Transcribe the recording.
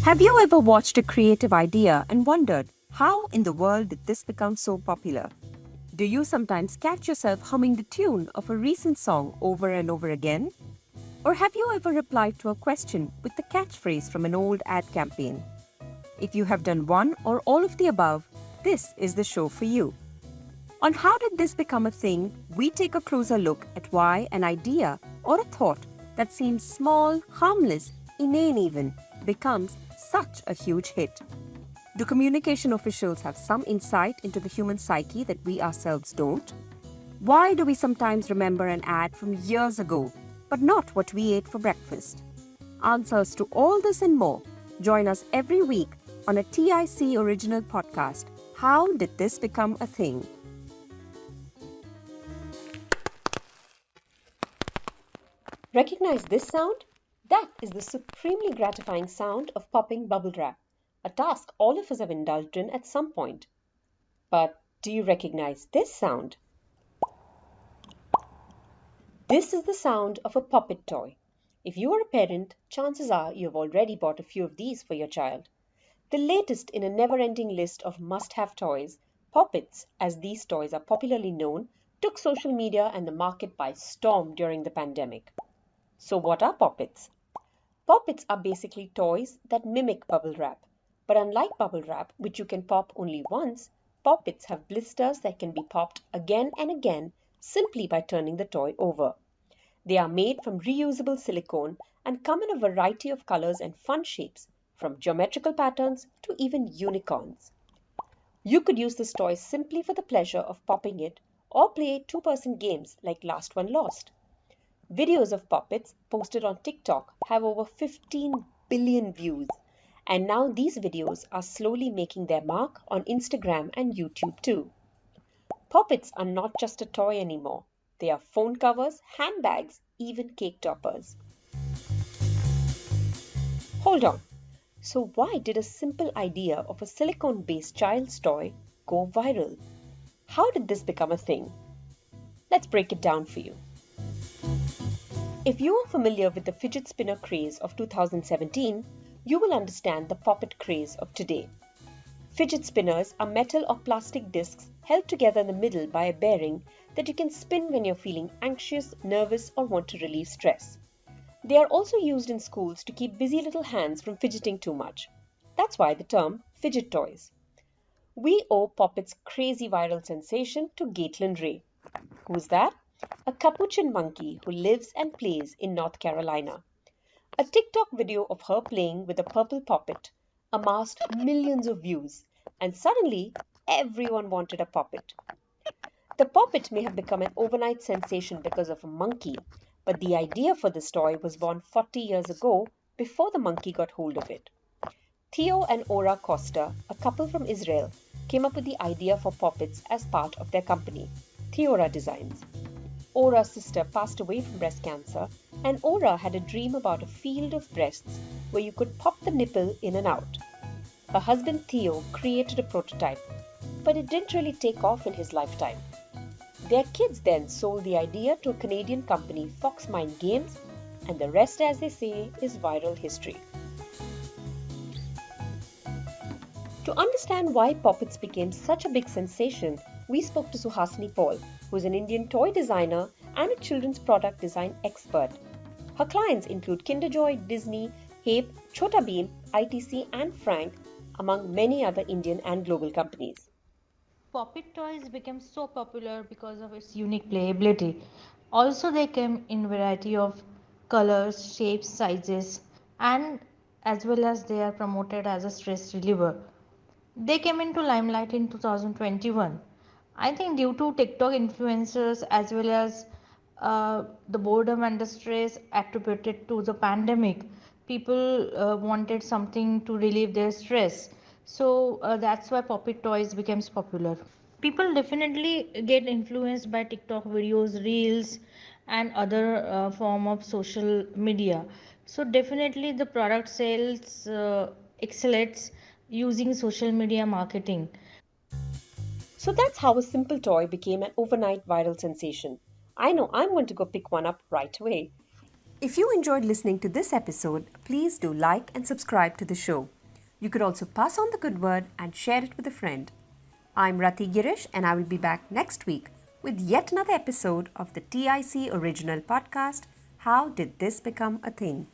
Have you ever watched a creative idea and wondered, how in the world did this become so popular? Do you sometimes catch yourself humming the tune of a recent song over and over again? Or have you ever replied to a question with the catchphrase from an old ad campaign? If you have done one or all of the above, this is the show for you. On How Did This Become a Thing, we take a closer look at why an idea or a thought that seems small, harmless, inane even, becomes such a huge hit. Do communication officials have some insight into the human psyche that we ourselves don't? Why do we sometimes remember an ad from years ago, but not what we ate for breakfast? Answers to all this and more. Join us every week on a TIC original podcast, How Did This Become a Thing? Recognize this sound? That is the supremely gratifying sound of popping bubble wrap, a task all of us have indulged in at some point. But do you recognize this sound? This is the sound of a poppet toy. If you are a parent, chances are you have already bought a few of these for your child. The latest in a never-ending list of must-have toys, poppets, as these toys are popularly known, took social media and the market by storm during the pandemic. So what are poppets? Poppets are basically toys that mimic bubble wrap. But unlike bubble wrap, which you can pop only once, poppets have blisters that can be popped again and again simply by turning the toy over. They are made from reusable silicone and come in a variety of colors and fun shapes, from geometrical patterns to even unicorns. You could use this toy simply for the pleasure of popping it or play two-person games like Last One Lost. Videos of poppets posted on TikTok have over 15 billion views, and now these videos are slowly making their mark on Instagram and YouTube too. Poppets are not just a toy anymore. They are phone covers, handbags, even cake toppers. Hold on. So why did a simple idea of a silicone-based child's toy go viral? How did this become a thing? Let's break it down for you. If you are familiar with the fidget spinner craze of 2017, you will understand the poppet craze of today. Fidget spinners are metal or plastic discs held together in the middle by a bearing that you can spin when you're feeling anxious, nervous, or want to relieve stress. They are also used in schools to keep busy little hands from fidgeting too much. That's why the term fidget toys. We owe Poppet's crazy viral sensation to Caitlin Ray. Who's that? A capuchin monkey who lives and plays in North Carolina. A TikTok video of her playing with a purple poppet amassed millions of views, and suddenly everyone wanted a poppet. The poppet may have become an overnight sensation because of a monkey, but the idea for this toy was born 40 years ago before the monkey got hold of it. Theo and Ora Costa, a couple from Israel, came up with the idea for poppets as part of their company, Theora Designs. Ora's sister passed away from breast cancer, and Ora had a dream about a field of breasts where you could pop the nipple in and out. Her husband Theo created a prototype, but it didn't really take off in his lifetime. Their kids then sold the idea to a Canadian company, Fox Mind Games, and the rest, as they say, is viral history. To understand why poppets became such a big sensation, we spoke to Suhasini Paul, who is an Indian toy designer and a children's product design expert. Her clients include Kinder Joy, Disney, Hape, Chhota Bheem, ITC and Frank, among many other Indian and global companies. Poppet toys became so popular because of its unique playability. Also, they came in variety of colors, shapes, sizes, and as well as they are promoted as a stress reliever. They came into limelight in 2021. I think due to TikTok influencers as well as the boredom and the stress attributed to the pandemic, people wanted something to relieve their stress. So that's why poppet toys became popular. People definitely get influenced by TikTok videos, reels, and other form of social media. So definitely the product sales excels using social media marketing. So that's how a simple toy became an overnight viral sensation. I know I'm going to go pick one up right away. If you enjoyed listening to this episode, please do like and subscribe to the show. You could also pass on the good word and share it with a friend. I'm Rati Girish, and I will be back next week with yet another episode of the TIC original podcast, How Did This Become a Thing?